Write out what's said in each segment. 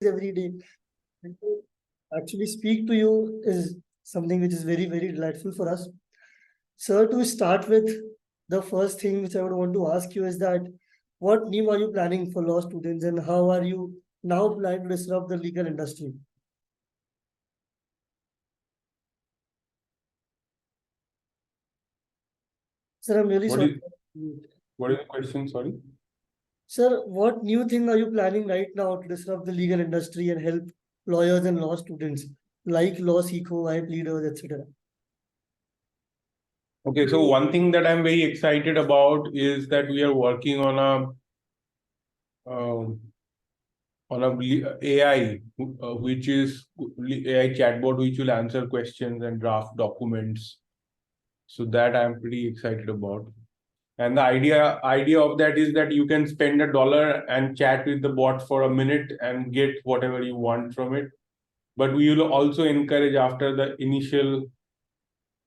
every day. And to actually speak to you is something which is very, very delightful for us. Sir, to start with, the first thing which I would want to ask you is that what new are you planning for law students and how are you now planning to disrupt the legal industry? Sir, I'm really What sorry. What is the question? Sorry. Sir, what new thing are you planning right now to disrupt the legal industry and help lawyers and law students like Law Seekho, IAP leaders, etc.? Okay, so one thing that I'm very excited about is that we are working on um, AI, which is AI chatbot, which will answer questions and draft documents. So that I'm pretty excited about. And the idea of that is that you can spend $1 and chat with the bot for a minute and get whatever you want from it. But we will also encourage, after the initial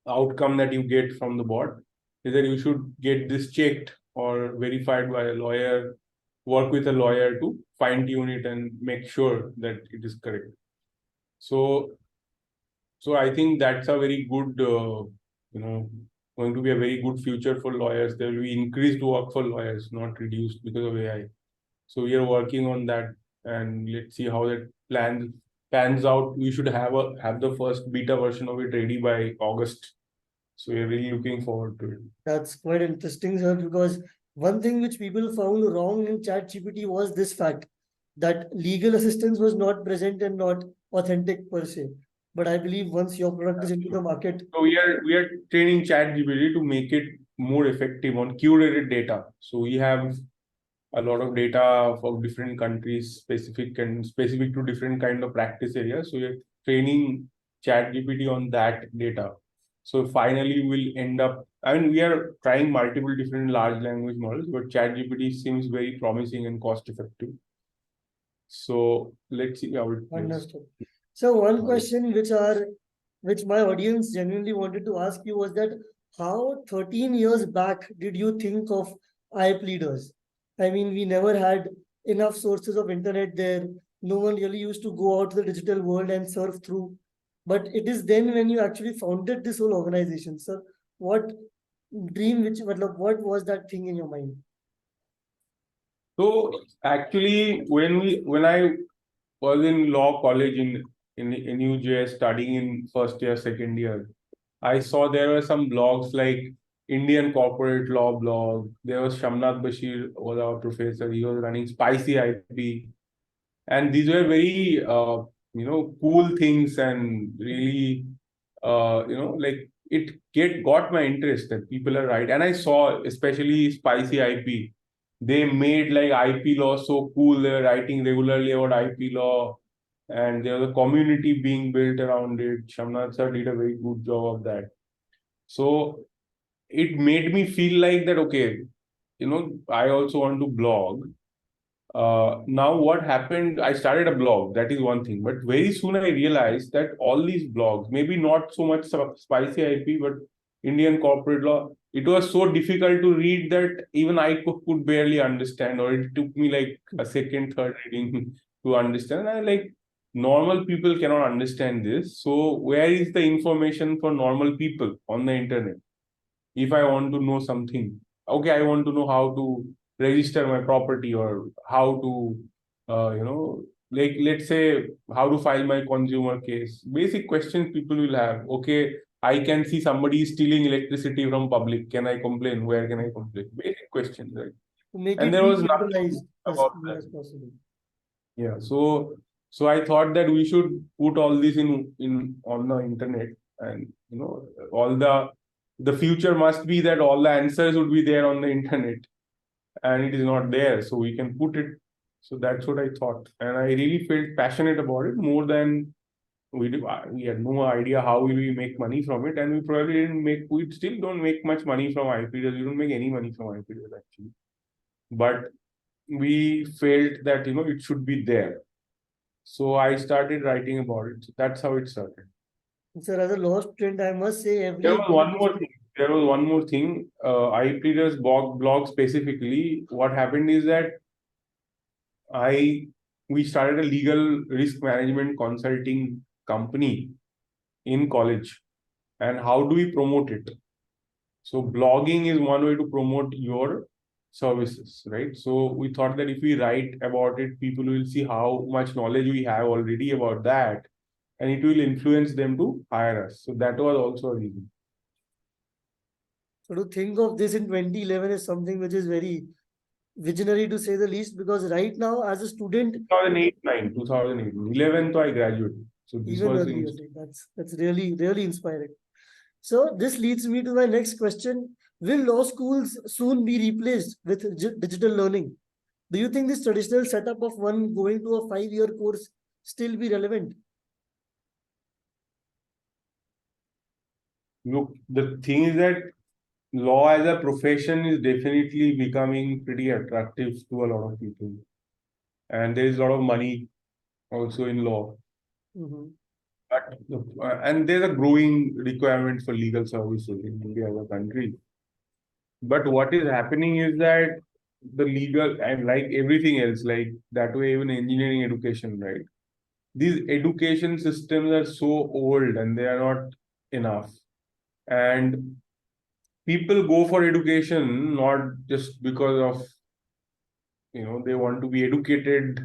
outcome that you get from the bot, is that you should get this checked or verified by a lawyer, work with a lawyer to fine tune it and make sure that it is correct. So I think that's a very good, going to be a very good future for lawyers. There will be increased work for lawyers, not reduced because of AI. So we are working on that, and let's see how that pans out. We should have the first beta version of it ready by August. So we're really looking forward to it. That's quite interesting, sir, because one thing which people found wrong in ChatGPT was this fact that legal assistance was not present and not authentic per se. But I believe once your product is into the market, So we are training ChatGPT to make it more effective on curated data. So we have a lot of data for different countries, specific to different kind of practice areas. So we're training ChatGPT on that data. So finally we'll end up, I mean, we are trying multiple different large language models, but ChatGPT seems very promising and cost effective. So let's see how it plays. understood. So one question which my audience genuinely wanted to ask you was that how 13 years back did you think of IAP leaders? I mean, we never had enough sources of internet there. No one really used to go out to the digital world and surf through. But it is then when you actually founded this whole organization. Sir, what what was that thing in your mind? So actually, when I was in law college in UJS studying in first year, second year, I saw there were some blogs like Indian Corporate Law blog. There was Shamnath Bashir was our professor. He was running Spicy IP, and these were very cool things and really like it got my interest that people are right. And I saw especially Spicy IP. They made like IP law so cool. They were writing regularly about IP law, and there was a community being built around it. Shamnath sir did a very good job of that. So it made me feel like that, okay, I also want to blog. Now what happened, I started a blog, that is one thing. But very soon I realized that all these blogs, maybe not so much Spicy IP, but Indian Corporate Law, it was so difficult to read that even I could barely understand, or it took me like a second, third reading to understand. I like, normal people cannot understand this. So where is the information for normal people on the internet? If I want to know something, okay, I want to know how to register my property, or how to, like, let's say, how to file my consumer case. Basic questions people will have. Okay, I can see somebody is stealing electricity from public. Can I complain? Where can I complain? Basic questions, right? To make And it there was nothing decentralized as about soon that. as possible. Yeah. So I thought that we should put all this in on the internet, and all the future must be that all the answers would be there on the internet, and it is not there, so we can put it. So that's what I thought, and I really felt passionate about it more than we do. We had no idea how will we make money from it, and we probably didn't make. We still don't make much money from IPDs. We don't make any money from IPDs actually, but we felt that it should be there. So I started writing about it. So that's how it started. Sir, as a law student, I must say There every was one more thing. IP Reader's blog specifically. What happened is that I we started a legal risk management consulting company in college. And how do we promote it? So blogging is one way to promote your services, right? So we thought that if we write about it, people will see how much knowledge we have already about that, and it will influence them to hire us. So that was also a reason. So to think of this in 2011 is something which is very visionary to say the least, because right now as a student, 2008, 9, 2008, 11, so I graduated. So this even was in earlier, like that's really, really inspiring. So this leads me to my next question. Will law schools soon be replaced with digital learning? Do you think this traditional setup of one going to a 5-year course still be relevant? look. The thing is that law as a profession is definitely becoming pretty attractive to a lot of people, and there is a lot of money also in law. Mhm. But and there's a growing requirement for legal services in India as a country. But what is happening is that the legal, and like everything else, like that way, even engineering education, right? These education systems are so old and they are not enough. And people go for education not just because of, they want to be educated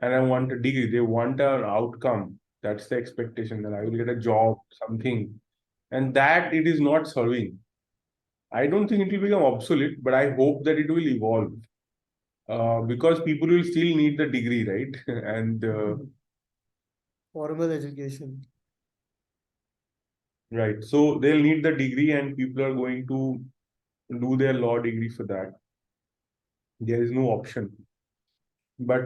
and I want a degree. They want an outcome. That's the expectation, that I will get a job, something. And that it is not serving. I don't think it will become obsolete, but I hope that it will evolve. Because people will still need the degree, right? And Formal education. right, so they'll need the degree, and people are going to do their law degree for that. There is no option. But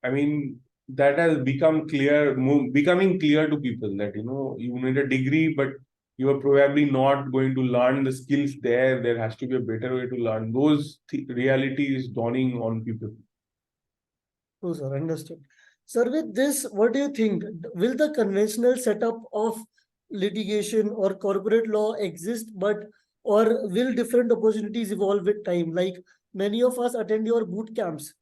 I mean, that has become clear, becoming clear to people that you need a degree, but you are probably not going to learn the skills there. There has to be a better way to learn. Those reality is dawning on people. Oh, sir, understood. Sir, with this, what do you think? Will the conventional setup of litigation or corporate law exist, but or will different opportunities evolve with time? Like many of us attend your boot camps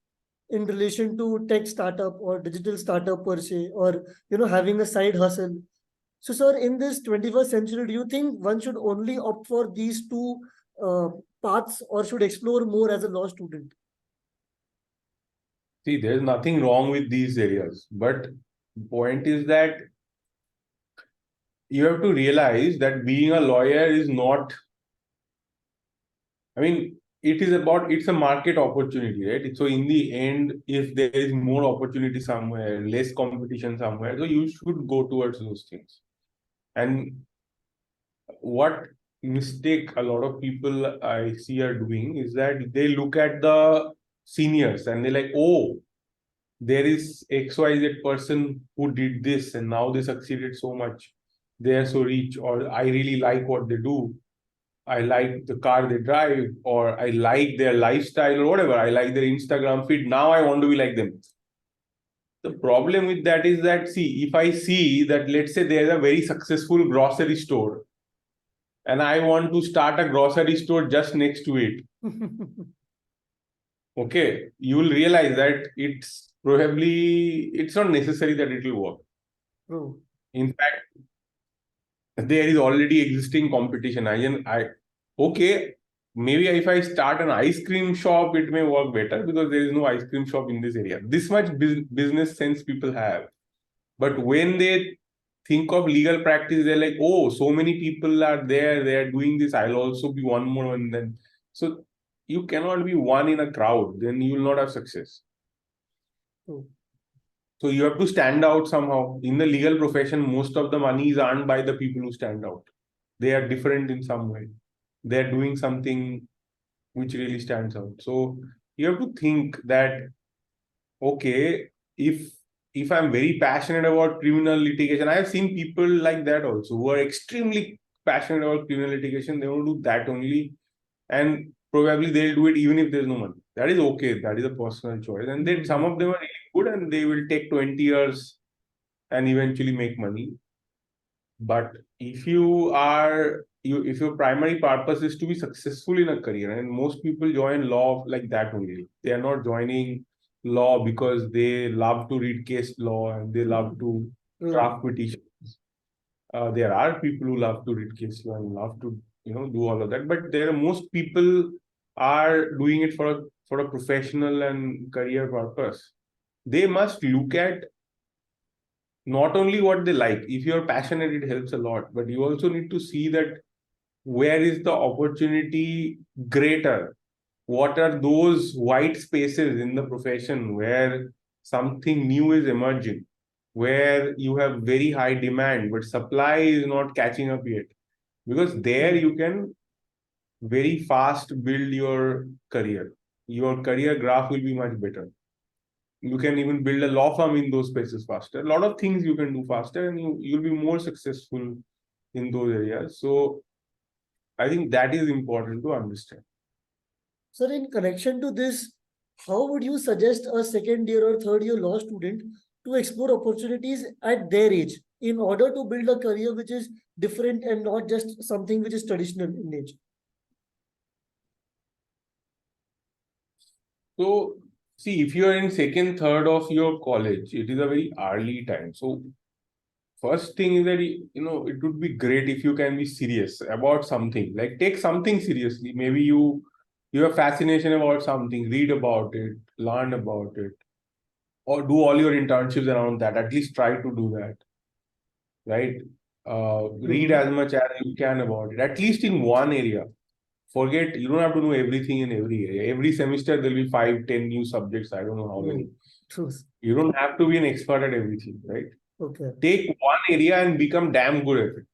in relation to tech startup or digital startup per se, or having a side hustle. So, sir, in this 21st century, do you think one should only opt for these two uh, paths, or should explore more as a law student? See, there's nothing wrong with these areas, but the point is that you have to realize that being a lawyer is not, I mean, it's a market opportunity, right? So in the end, if there is more opportunity somewhere, less competition somewhere, so you should go towards those things. And what mistake a lot of people I see are doing is that they look at the seniors and they're like, oh, there is XYZ person who did this and now they succeeded so much. They are so rich, or I really like what they do. I like the car they drive, or I like their lifestyle, or whatever. I like their Instagram feed. Now I want to be like them. The problem with that is that, see, if I see that, let's say there's a very successful grocery store, and I want to start a grocery store just next to it, okay, you will realize that it's not necessary that it will work. True. In fact, there is already existing competition. Okay, maybe if I start an ice cream shop, it may work better because there is no ice cream shop in this area. This much business sense people have. But when they think of legal practice, they're like, oh, so many people are there, they are doing this. I'll also be one more, and then so you cannot be one in a crowd, then you will not have success. True. So you have to stand out somehow. In the legal profession, most of the money is earned by the people who stand out. They are different in some way. They are doing something which really stands out. So you have to think that, okay, if I'm very passionate about criminal litigation, I have seen people like that also who are extremely passionate about criminal litigation. They want to do that only, and probably they'll do it even if there's no money. That is okay. That is a personal choice. And then some of them are really good, and they will take 20 years and eventually make money. But if your primary purpose is to be successful in a career, and most people join law like that only, they are not joining law because they love to read case law and they love to True. draft petitions. There are people who love to read case law and love to, do all of that. But there are most people are doing it for a professional and career purpose. They must look at not only what they like. If you're passionate, it helps a lot. But you also need to see that where is the opportunity greater? What are those white spaces in the profession where something new is emerging, where you have very high demand, but supply is not catching up yet? Because there Mm. you can very fast build your career. Your career graph will be much better. You can even build a law firm in those spaces faster. A lot of things you can do faster, and you'll be more successful in those areas. So I think that is important to understand. Sir, in connection to this, how would you suggest a second year or third year law student to explore opportunities at their age in order to build a career which is different and not just something which is traditional in nature? So, see, if you are in second, third of your college, it is a very early time. So, first thing is that it would be great if you can be serious about something. Like take something seriously. Maybe you have fascination about something, read about it, learn about it, or do all your internships around that. At least try to do that, right? Read Mhm. as much as you can about it, at least in one area. Forget, you don't have to know everything in every area. Every semester there'll be 5, 10 new subjects. I don't know how many. Mm. Truth. You don't have to be an expert at everything, right? Okay. Take one area and become damn good at it.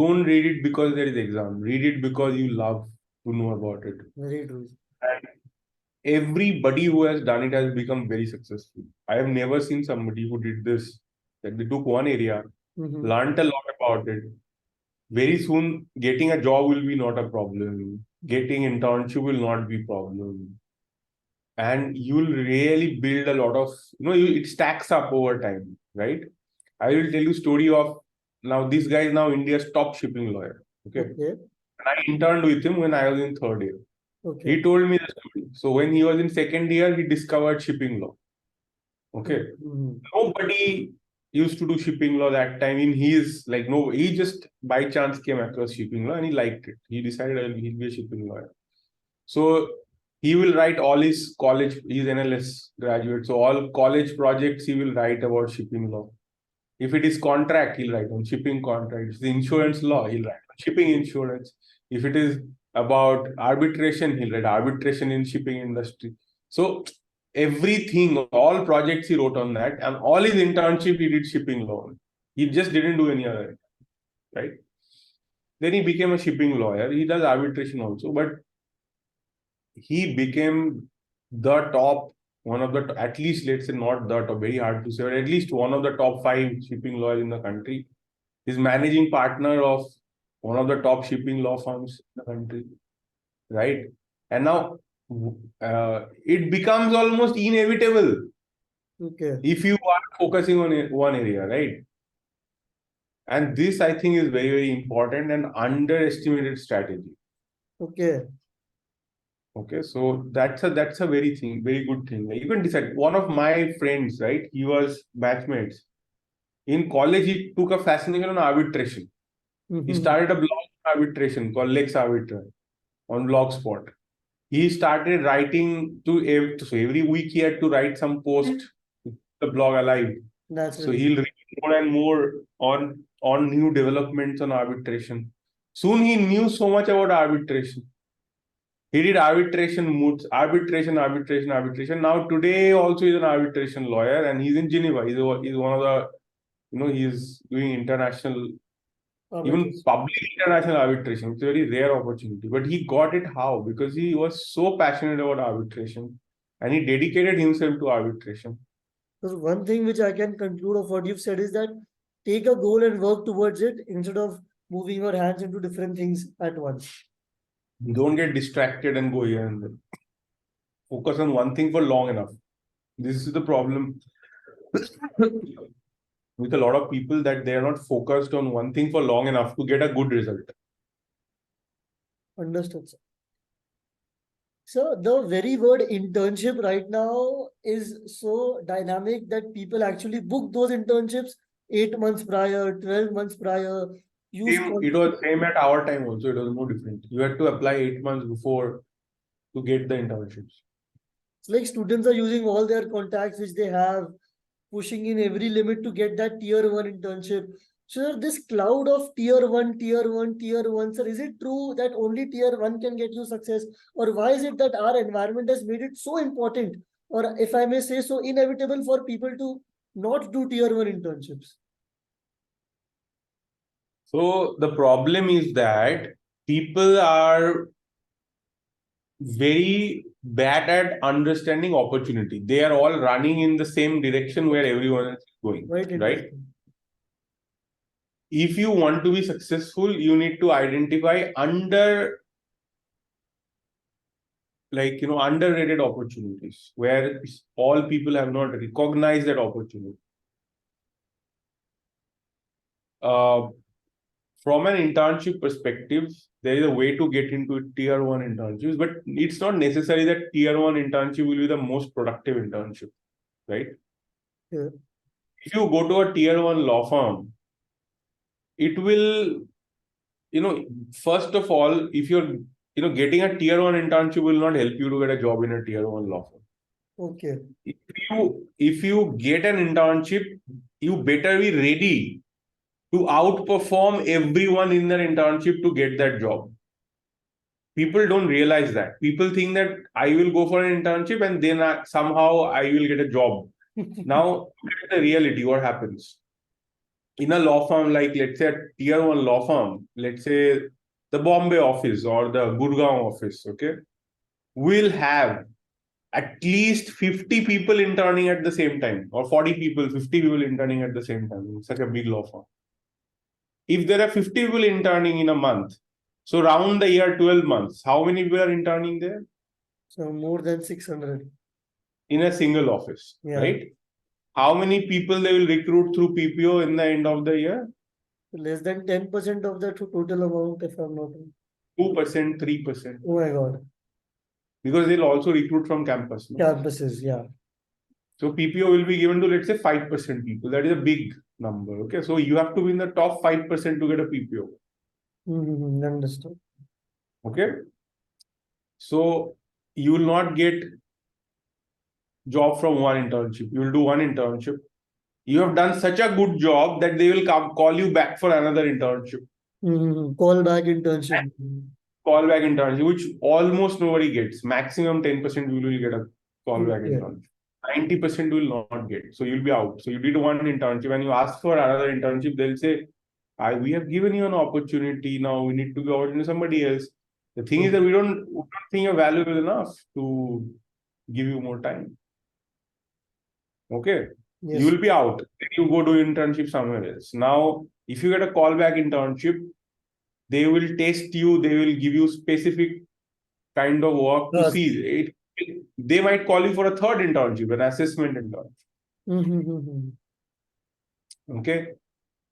Don't read it because there is exam. Read it because you love to know about it. Very true. And everybody who has done it has become very successful. I have never seen somebody who did this. That they took one area, Mhm. learned a lot about it. Very soon, getting a job will be not a problem. Getting internship will not be problem. And you will really build a lot of, it stacks up over time, right? I will tell you story of now this guy is now India's top shipping lawyer. Okay. Okay. And I interned with him when I was in third year. Okay. He told me the story. So when he was in second year, he discovered shipping law. Okay. Mhm. Nobody used to do shipping law that time. In his like no, he just by chance came across shipping law and he liked it. He decided he'll be a shipping lawyer. So he will write all his college. He's NLS graduate, so all college projects he will write about shipping law. If it is contract, he'll write on shipping contract. If it's the insurance law, he'll write on shipping insurance. If it is about arbitration, he'll write arbitration in shipping industry. So everything, all projects he wrote on that, and all his internship he did shipping law. He just didn't do any other, right? Then he became a shipping lawyer. He does arbitration also, but he became the top one of the at least let's say not the top, very hard to say, but at least one of the top five shipping lawyers in the country. He's managing partner of one of the top shipping law firms in the country, right? And now it becomes almost inevitable Okay. if you are focusing on one area, right? And this I think is very very important and underestimated strategy. Okay. Okay, so that's a very good thing. You can decide. One of my friends, right? He was batchmates in college. He took a fascination on arbitration. He Mhm. started a blog on arbitration called Lex Arbiter on Blogspot. He started writing so every week he had to write some post to keep the blog alive. So Naturally. he'll read more and more on new developments on arbitration. Soon he knew so much about arbitration. He did arbitration moods, arbitration. Now today also he's an arbitration lawyer and he's in Geneva. He's one of the, he's doing international, even Arbitration. public international arbitration. It's a very rare opportunity. But he got it how? Because he was so passionate about arbitration and he dedicated himself to arbitration. So one thing which I can conclude of what you've said is that take a goal and work towards it instead of moving your hands into different things at once. Don't get distracted and go here and there. Focus on one thing for long enough. This is the problem with a lot of people, that they are not focused on one thing for long enough to get a good result. Understood, sir. So the very word internship right now is so dynamic that people actually book those internships 8 months prior, 12 months prior. Use Same, it was same at our time also. It was no different. You had to apply 8 months before to get the internships. It's like students are using all their contacts which they have, pushing in every limit to get that tier one internship. So this cloud of tier one, tier one, tier one, sir, is it true that only tier one can get you success? Or why is it that our environment has made it so important, or if I may say so, inevitable for people to not do tier one internships? So the problem is that people are very bad at understanding opportunity. They are all running in the same direction where everyone else is going, Right, right? interesting. If you want to be successful, you need to identify underrated opportunities where all people have not recognized that opportunity. Uh, from an internship perspective, there is a way to get into tier one internships, but it's not necessary that tier one internship will be the most productive internship, right? Yeah. If you go to a tier one law firm, it will, first of all, if you're, getting a tier one internship will not help you to get a job in a tier one law firm. Okay. If you get an internship, you better be ready to outperform everyone in their internship to get that job. People don't realize that. People think that I will go for an internship and then somehow I will get a job. Now, look at the reality. What happens in a law firm, like let's say a tier one law firm, let's say the Bombay office or the Gurgaon office, okay, will have at least 50 people interning at the same time, or 40 people, 50 people interning at the same time. It's such a big law firm. If there are 50 people interning in a month, so round the year 12 months, how many people are interning there? So more than 600. In a single office, Yeah. right? How many people they will recruit through PPO in the end of the year? Less than 10% of the total amount, if I'm not wrong. 2%, 3%. Oh my God. Because they'll also recruit from campus. No? Campuses, yeah. So PPO will be given to, let's say, 5% people. That is a big number. Okay. So you have to be in the top 5% to get a PPO. Mm-hmm. Understood. Okay. So you will not get job from one internship. You will do one internship. You have done such a good job that they will come call you back for another internship. Mm-hmm. Call back internship. Callback internship, which almost nobody gets. Maximum 10% you will get a callback Okay. internship. 90% will not get. So you'll be out. So you did one internship and you ask for another internship, they'll say, we have given you an opportunity. Now we need to go out into somebody else. The thing is that we don't think you're valuable enough to give you more time. Okay. You Yes. will be out. Then you go do internship somewhere else. Now, if you get a callback internship, they will test you, they will give you specific kind of work to Uh, see it. They might call you for a third internship, an assessment internship. mm-hmm. Okay.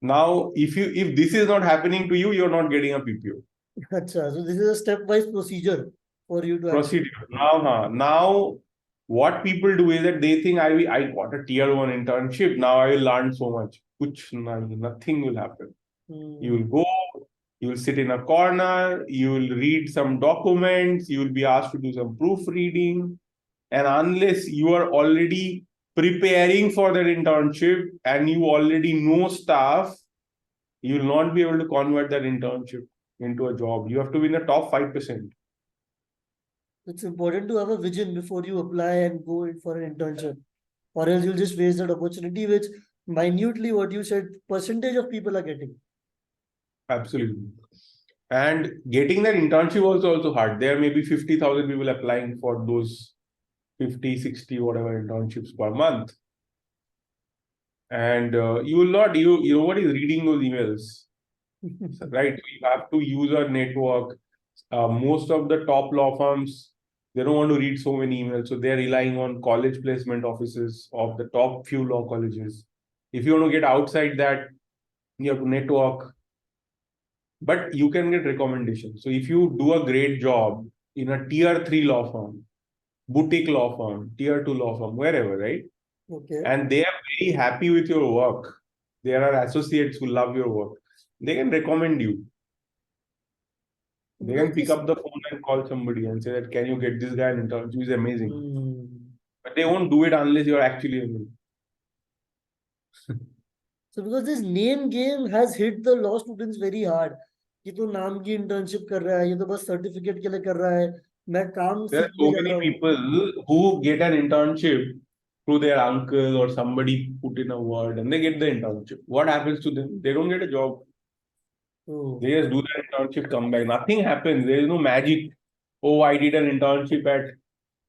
Now, if this is not happening to you, you're not getting a PPO. Achha. So this is a stepwise procedure for you to actually. Procedure. Now, what people do is that they think I got a tier one internship. Now I will learn so much. Nothing will happen. You will go, you will sit in a corner, you will read some documents, you will be asked to do some proofreading. And unless you are already preparing for that internship and you already know stuff, you will not be able to convert that internship into a job. You have to be in the top 5%. It's important to have a vision before you apply and go in for an internship, or else you'll just waste that opportunity, which minutely what you said, percentage of people are getting. Absolutely. And getting that internship also hard. There may be 50,000 people applying for those 50, 60, whatever internships per month. And you will not, nobody is reading those emails, right? You have to use a network. Most of the top law firms, they don't want to read so many emails. So they're relying on college placement offices of the top few law colleges. If you want to get outside that, you have to network. But you can get recommendations. So if you do a great job, in a tier 3 law firm, boutique law firm, tier 2 law firm, wherever, right? Okay. And they are very happy with your work. There are associates who love your work. They can recommend you. They Because can pick this. up the phone and call somebody and say that, can you get this guy an internship? He's amazing. Hmm. But they won't do it unless you're actually amazing. So because this name game has hit the law students very hard. ये तो नाम की internship कर रहा है, ये तो बस सर्टिफिकेट के लिए कर रहा है, मैं काम There are सीखने so जा many रहा हूँ. people who get an internship through their uncle or somebody put in a word and they get the internship. What happens to them? They don't get a job. Oh, They just do the internship, come back. Nothing happens. There is no magic. Oh, I did an internship at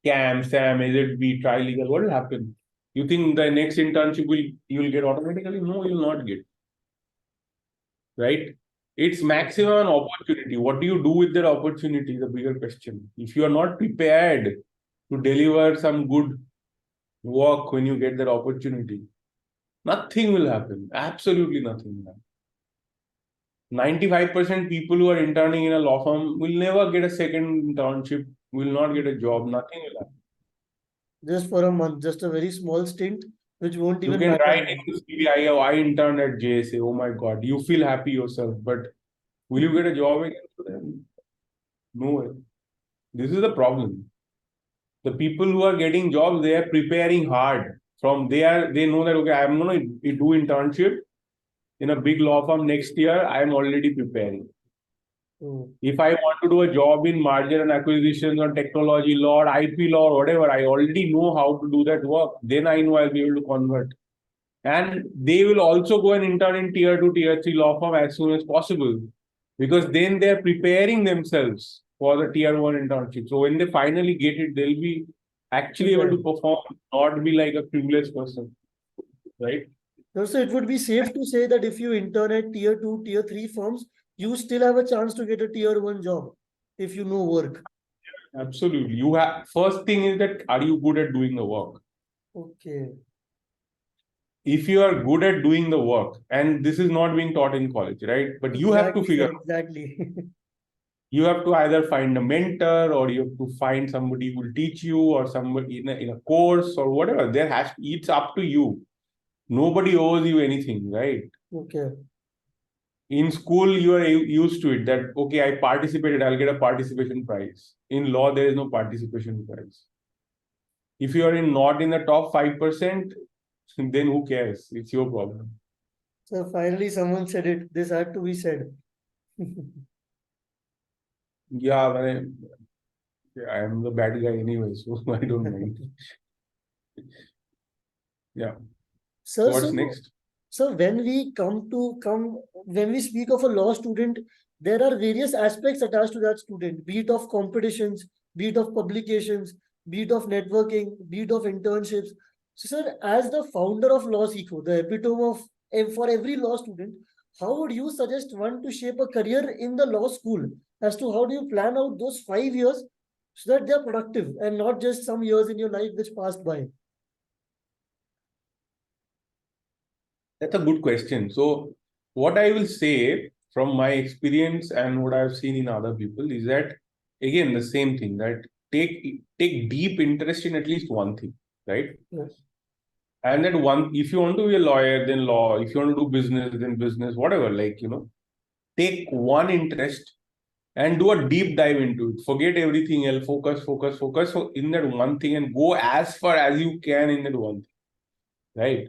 Cam, Sam, is it be trilegal? What will happen? You think the next internship will you will get automatically? No, you will not get. Right? It's maximum an opportunity. What do you do with that opportunity? The bigger question. If you are not prepared to deliver some good work when you get that opportunity, nothing will happen. Absolutely nothing will happen. 95% people who are interning in a law firm will never get a second internship, will not get a job, nothing will happen. just for a month, just a very small stint, which won't You even can matter write much. in the CV, I interned at JSA. Oh my God, you feel happy yourself, but will you get a job again for them? No way. This is the problem. The people who are getting jobs, they are preparing hard. They know that okay, I'm gonna do internship in a big law firm next year. I'm already preparing. Oh, If I want to do a job in merger and acquisitions or technology law or IP law or whatever, I already know how to do that work. Then I know I'll be able to convert. And they will also go and intern in tier 2, tier 3 law firm as soon as possible. Because then they're preparing themselves for the tier 1 internship. So when they finally get it, they'll be actually able to prepared. perform, not be like a clueless person. Right? So it would be safe to say that if you intern at tier 2, tier 3 firms, you still have a chance to get a tier 1 job if you know work. Absolutely. You have first thing is that are you good at doing the work? Okay. If you are good at doing the work, and this is not being taught in college, right? But you have to Exactly, figure sir. out. Exactly. You have to either find a mentor or you have to find somebody who will teach you or somebody in a course or whatever. It's up to you. Nobody owes you anything, right? Okay. In school, you are used to it that, okay, I participated, I'll get a participation prize. In law, there is no participation prize. If you are not in the top 5%, then who cares? It's your problem. So finally, someone said it. This had to be said. Yeah, I am the bad guy anyway, so I don't mind. Yeah. Sir, So what's so next? so when we speak of a law student, there are various aspects attached to that student, be it of competitions, be it of publications, be it of networking, be it of internships. So, sir, as the founder of Law Seco, the epitome of for every law student, how would you suggest one to shape a career in the law school? As to how do you plan out those 5 years so that they're productive and not just some years in your life which passed by? That's a good question. So, what I will say from my experience and what I've seen in other people is that again the same thing that take deep interest in at least one thing, right? Yes. And that one, if you want to be a lawyer, then law. If you want to do business, then business. Whatever, take one interest and do a deep dive into it. Forget everything else. Focus in that one thing and go as far as you can in that one thing, right?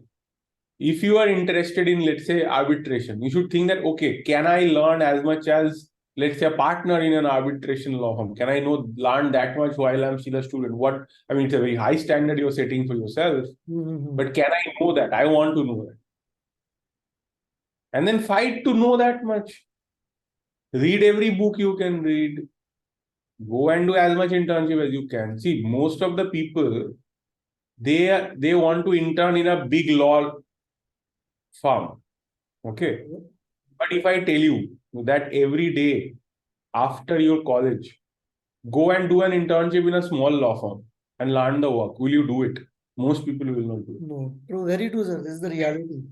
If you are interested in, let's say, arbitration, you should think that, okay, can I learn as much as, let's say, a partner in an arbitration law firm? Can I learn that much while I'm still a student? It's a very high standard you're setting for yourself, Mm-hmm. but can I know that? I want to know that. And then fight to know that much. Read every book you can read. Go and do as much internship as you can. See, most of the people, they want to intern in a big law firm. Okay. Okay. But if I tell you that every day after your college, go and do an internship in a small law firm and learn the work, will you do it? Most people will not do it. No, true, very true, sir. This is the reality.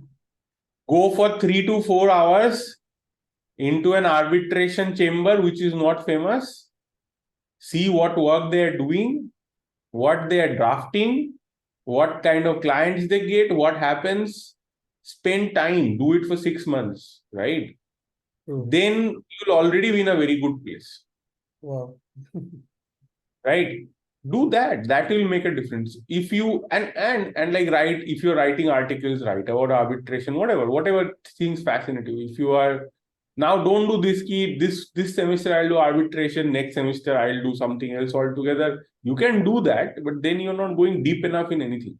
Go for 3 to 4 hours into an arbitration chamber which is not famous. see what work they are doing, what they are drafting, what kind of clients they get, what happens. Spend time, do it for 6 months, right? True. Then you'll already be in a very good place, Wow. right? Do that. That will make a difference. If you and like write, if you're writing articles, write about arbitration, whatever things fascinate you. If you are now, don't do this key. This semester I'll do arbitration. Next semester I'll do something else altogether. You can do that, but then you're not going deep enough in anything.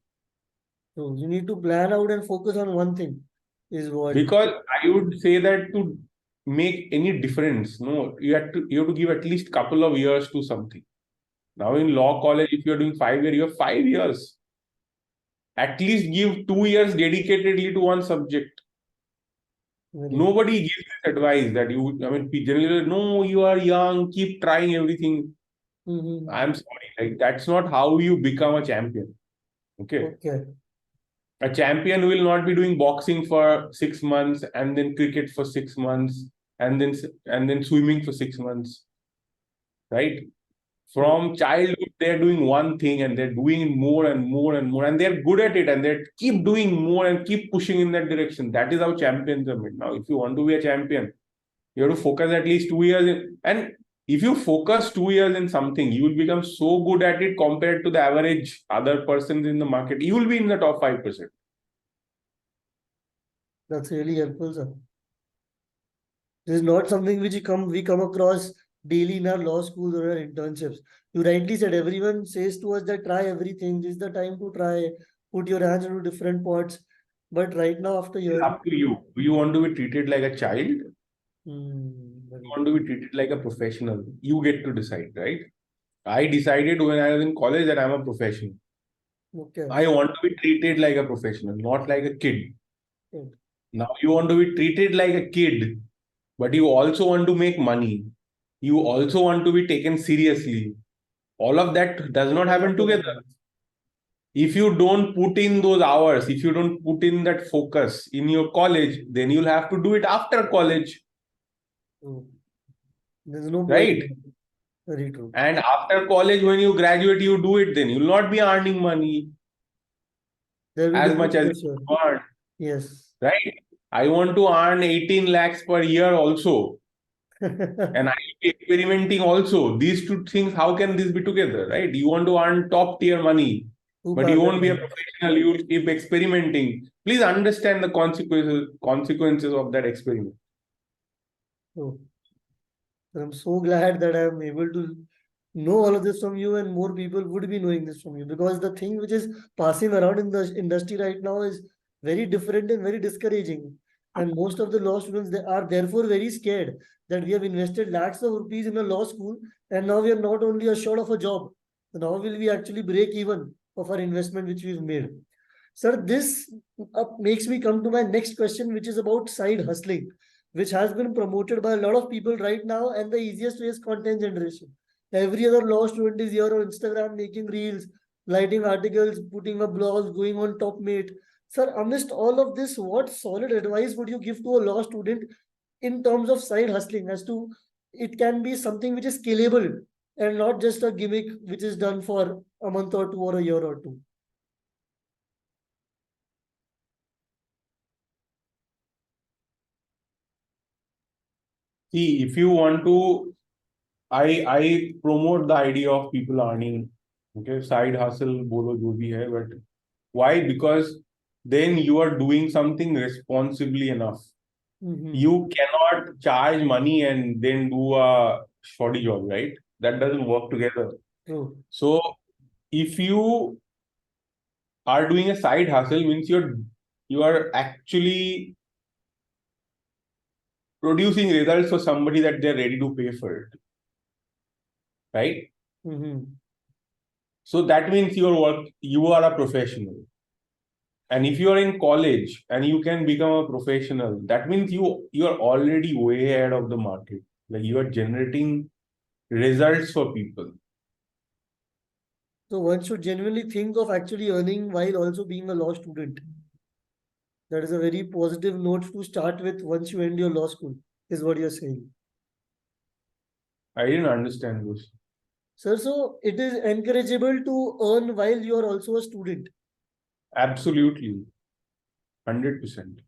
So you need to plan out and focus on one thing, is what. Because I would say that to make any difference, no, you have to give at least couple of years to something. Now in law college, if you're doing 5 years, you have 5 years. At least give 2 years dedicatedly to one subject. Very. Nobody gives this advice that you, I mean, generally, no, you are young, keep trying everything. Mm-hmm. I'm sorry, like that's not how you become a champion. Okay. Okay. A champion will not be doing boxing for 6 months and then cricket for 6 months and then swimming for 6 months, right? True. From childhood, they're doing one thing and they're doing it more and more and more, and they're good at it and they keep doing more and keep pushing in that direction. That is how champions are made. Now, if you want to be a champion, you have to focus at least 2 years and if you focus 2 years in something, you will become so good at it compared to the average other persons in the market. You will be in the top 5%. That's really helpful, sir. This is not something which we come across daily in our law schools or our internships. You rightly said, everyone says to us that try everything. This is the time to try. Put your hands into different pots. But right now, after It's hearing, up to you. Do you want to be treated like a child? You very want to be treated like a professional? You get to decide, right? I decided when I was in college that I'm a professional. okay. I want to be treated like a professional, not like a kid. Good. Now you want to be treated like a kid, but you also want to make money. You also want to be taken seriously. All of that does not happen together. If you don't put in those hours, if you don't put in that focus in your college, then you'll have to do it after college, True. There's no point. right? Very true. And after college, when you graduate, you do it, then you'll not be earning money There will be as much different as pressure. you earn, Yes. right? I want to earn 18 lakhs per year also. And I will be experimenting also. These two things, how can this be together, right? You want to earn top tier money, Two but you won't be a parallel. professional. You will keep experimenting. Please understand the consequences of that experiment. Oh, I'm so glad that I'm able to know all of this from you, and more people would be knowing this from you, because the thing which is passing around in the industry right now is very different and very discouraging. And most of the law students, they are therefore very scared that we have invested lakhs of rupees in a law school, and now we are not only assured of a job, now will we actually break even of our investment which we've made. Sir, this makes me come to my next question, which is about side hustling, which has been promoted by a lot of people right now, and the easiest way is content generation. Every other law student is here on Instagram making reels, writing articles, putting up blogs, going on Top Mate. Sir, amidst all of this, what solid advice would you give to a law student in terms of side hustling, as to it can be something which is scalable and not just a gimmick which is done for a month or two or a year or two? See, if you want to, I promote the idea of people earning, okay, side hustle, bolo jo bhi hai, but why? Because then you are doing something responsibly enough. Mm-hmm. You cannot charge money and then do a shoddy job, right? That doesn't work together. True. So if you are doing a side hustle, means you are actually producing results for somebody that they're ready to pay for it, right? Mm-hmm. So that means you are a professional. And if you are in college and you can become a professional, that means you are already way ahead of the market. Like you are generating results for people. So one should genuinely think of actually earning while also being a law student. That is a very positive note to start with once you end your law school, is what you're saying. I didn't understand this. Sir, so it is encourageable to earn while you are also a student. Absolutely, 100%.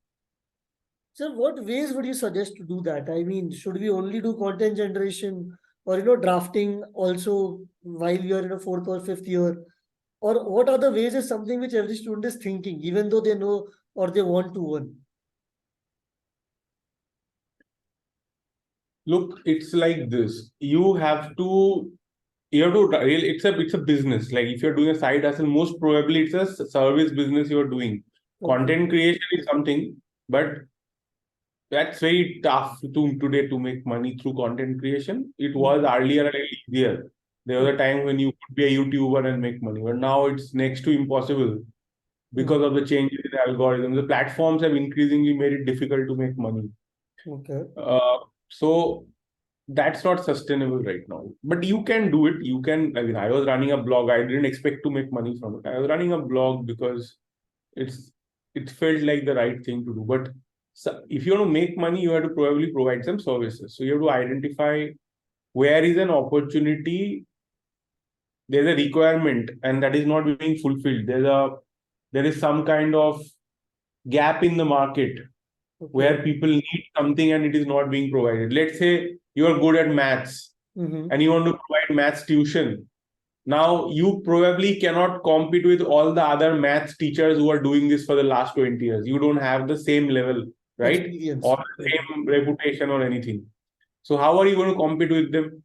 Sir, what ways would you suggest to do that? I mean, should we only do content generation or drafting also while you are in a fourth or fifth year? Or what other ways is something which every student is thinking, even though they know or they want to earn? Look, it's like this. It's a business. Like if you're doing a side hustle, most probably it's a service business you're doing. Okay. Content creation is something, but that's very tough to today to make money through content creation. It was earlier a little easier. There was a time when you could be a YouTuber and make money, but now it's next to impossible because of the changes in algorithms. The platforms have increasingly made it difficult to make money. Okay. So that's not sustainable right now. But you can do it. You can. I mean, I was running a blog. I didn't expect to make money from it. I was running a blog because it's it felt like the right thing to do. But if you want to make money, you have to probably provide some services. So you have to identify where is an opportunity, there's a requirement, and that is not being fulfilled. There is some kind of gap in the market where Okay. people need something and it is not being provided. Let's say you are good at maths Mm-hmm. and you want to provide maths tuition. Now you probably cannot compete with all the other maths teachers who are doing this for the last 20 years. You don't have the same level, right? Experience. Or the same reputation or anything. So how are you going to compete with them?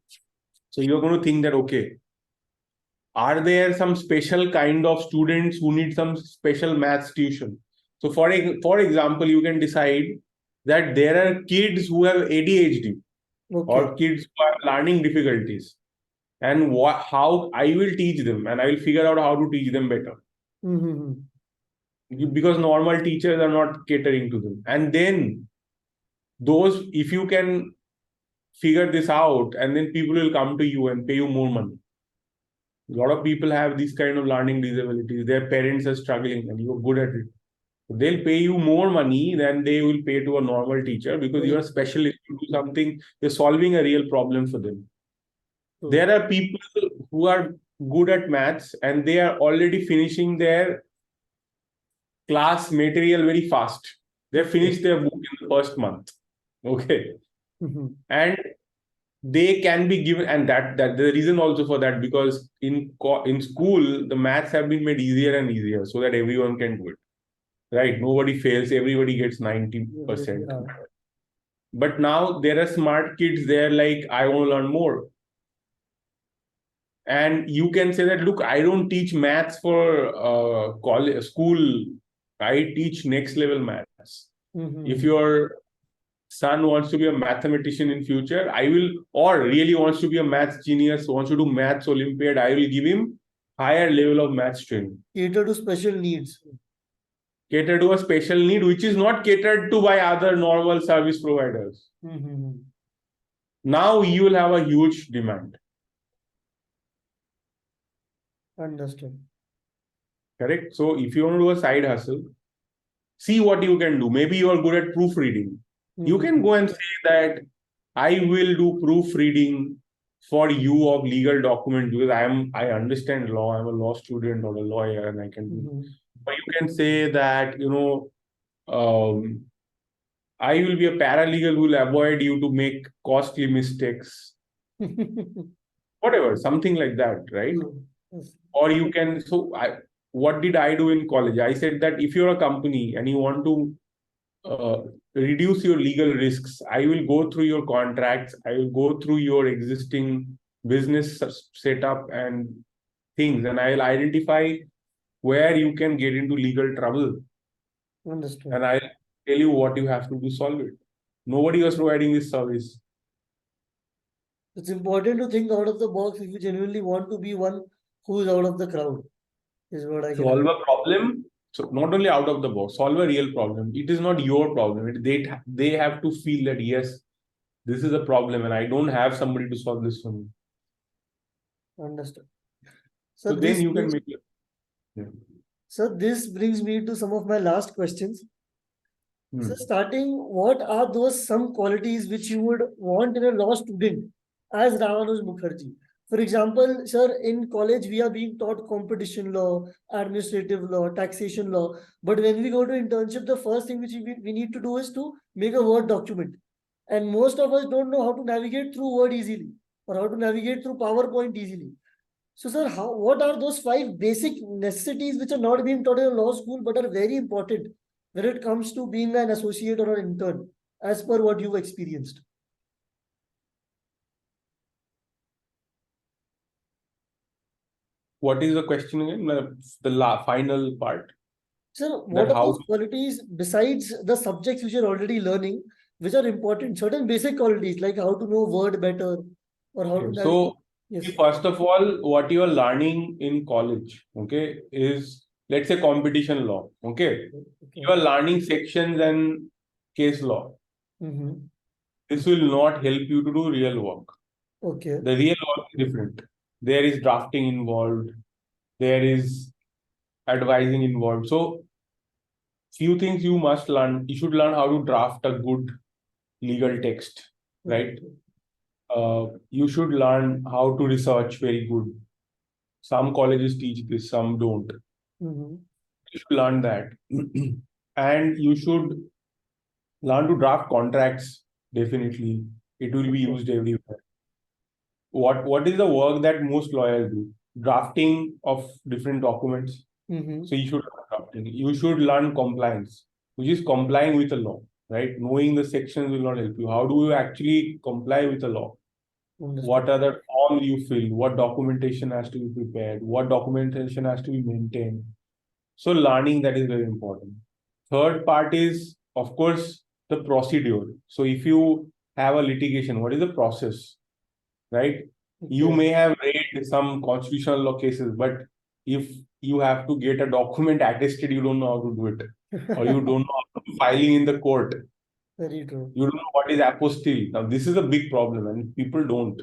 So you're going to think that, okay, are there some special kind of students who need some special maths tuition? So for example, you can decide that there are kids who have ADHD Okay. or kids who have learning difficulties, and how I will teach them, and I will figure out how to teach them better Mm-hmm. because normal teachers are not catering to them. And then those, if you can figure this out, and then people will come to you and pay you more money. A lot of people have these kind of learning disabilities. Their parents are struggling, and you're good at it. They'll pay you more money than they will pay to a normal teacher because you're a Very specialist. You do something, you're solving a real problem for them. true. There are people who are good at maths and they are already finishing their class material very fast. They Okay. finish their book in the first month. Okay. Mm-hmm. And they can be given, and that the reason also for that, because in school the maths have been made easier and easier so that everyone can do it, right? Nobody fails, everybody gets 90%. Yeah. But now there are smart kids there, like, I want to learn more. And you can say that, look, I don't teach maths for college school, I teach next level maths. If Mm-hmm. your son wants to be a mathematician in future, I will, or really wants to be a maths genius, wants to do maths olympiad, I will give him higher level of maths training, Cater to special needs. cater to a special need which is not catered to by other normal service providers. Mm-hmm. Now you will have a huge demand. Understood. Correct. So if you want to do a side hustle, see what you can do. Maybe you are good at proofreading. You can Mm-hmm. go and say that I will do proofreading for you of legal documents because I understand law. I'm a law student or a lawyer and I can do. Mm-hmm. But you can say that, um, I will be a paralegal who will avoid you to make costly mistakes. Whatever, something like that, right? Yes. Or you can, what did I do in college? I said that if you're a company and you want to uh, reduce your legal risks, I will go through your contracts, I will go through your existing business setup and things, and I will identify where you can get into legal trouble, Understood. and I'll tell you what you have to do to solve it. Nobody was providing this service. It's important to think out of the box if you genuinely want to be one who is out of the crowd, is what I can. Solve a problem. So not only out of the box, solve a real problem. It is not your problem. They have to feel that, yes, this is a problem and I don't have somebody to solve this for me. Understood. So So then this you can brings, make it. Yeah. so this brings me to some of my last questions. So Hmm. starting, what are those some qualities which you would want in a law student as Ramanuj Mukherjee? For example, sir, in college we are being taught competition law, administrative law, taxation law. But when we go to internship, the first thing which we need to do is to make a Word document. And most of us don't know how to navigate through Word easily or how to navigate through PowerPoint easily. So, sir, what are those five basic necessities which are not being taught in a law school but are very important when it comes to being an associate or an intern, as per what you've experienced? What is the question again? The final part. Sir, That what are how those qualities besides the subjects which you're already learning, which are important? Certain basic qualities like how to know Word better or how to Okay, navigate. so Yes. first of all, what you are learning in college, okay, is, let's say, competition law. Okay, Okay. you are learning sections and case law. Mm-hmm. This will not help you to do real work. Okay. The real work is different. There is drafting involved. There is advising involved. So few things you must learn. You should learn how to draft a good legal text, right? Okay. You should learn how to research very good. Some colleges teach this, some don't. Mm-hmm. You should learn that. And you should learn to draft contracts, definitely. It will be Okay. used everywhere. What is the work that most lawyers do? Drafting of different documents. Mm-hmm. So you should learn drafting. You should learn compliance, which is complying with the law, right? Knowing the sections will not help you. How do you actually comply with the law? Understood. What are the forms you fill? What documentation has to be prepared? What documentation has to be maintained? So learning that is very important. Third part is, of course, the procedure. So if you have a litigation, what is the process, right? You Okay. may have read some constitutional law cases, but if you have to get a document attested, you don't know how to do it, or you don't know how to do filing in the court. Very true. You don't know what is apostille. Now, this is a big problem, and people don't.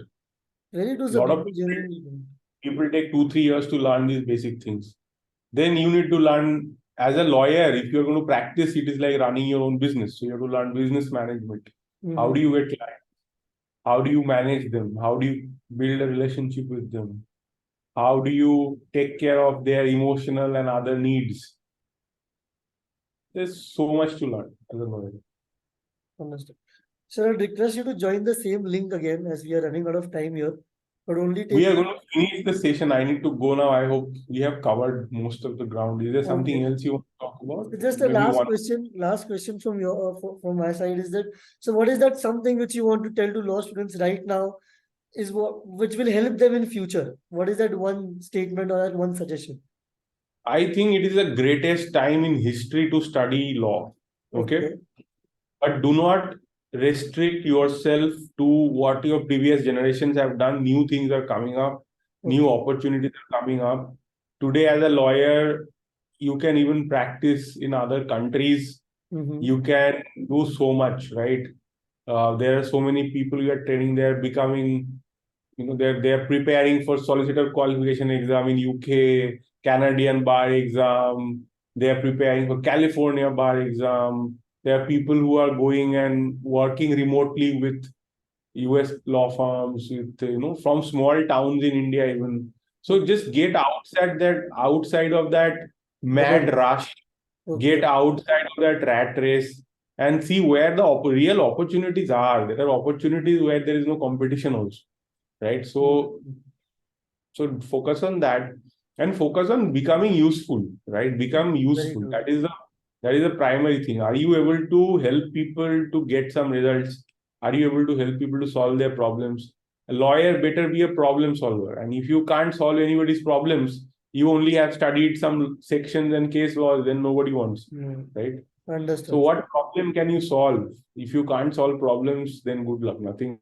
Very true, A sir. lot of People genuinely don't. people take 2 3 years to learn these basic things. Then you need to learn as a lawyer. If you're going to practice, it is like running your own business. So you have to learn business management. How do Mm-hmm. you get clients? How do you manage them? How do you build a relationship with them? How do you take care of their emotional and other needs? There's so much to learn as a lawyer. Understood. Sir, I'd request you to join the same link again as we are running out of time here. But only We take are going to finish the session. I need to go now. I hope we have covered most of the ground. Is there something okay. else you want to talk about? So just a Maybe one. last question from your from my side is that so what is that something which you want to tell to law students right now is what which will help them in future? What is that one statement or that one suggestion? I think it is the greatest time in history to study law. Okay. Okay, But do not restrict yourself to what your previous generations have done. New things are coming up, new okay. opportunities are coming up. Today, as a lawyer, you can even practice in other countries. Mm-hmm. You can do so much, right? There are so many people you are training, they're becoming, they're preparing for solicitor qualification exam in UK, Canadian bar exam, they're preparing for California bar exam. There are people who are going and working remotely with US law firms, with from small towns in India even. So Okay. just get outside of that mad Bubble. rush, Okay. get outside of that rat race, and see where the real opportunities are. There are opportunities where there is no competition also, right? So Mm. focus on that and focus on becoming useful, right? Become Very useful. true. That is the primary thing. Are you able to help people to get some results? Are you able to help people to solve their problems? A lawyer better be a problem solver. And if you can't solve anybody's problems, you only have studied some sections and case laws, then nobody wants, Mm. right? So Understood. what problem can you solve? If you can't solve problems, then good luck. Nothing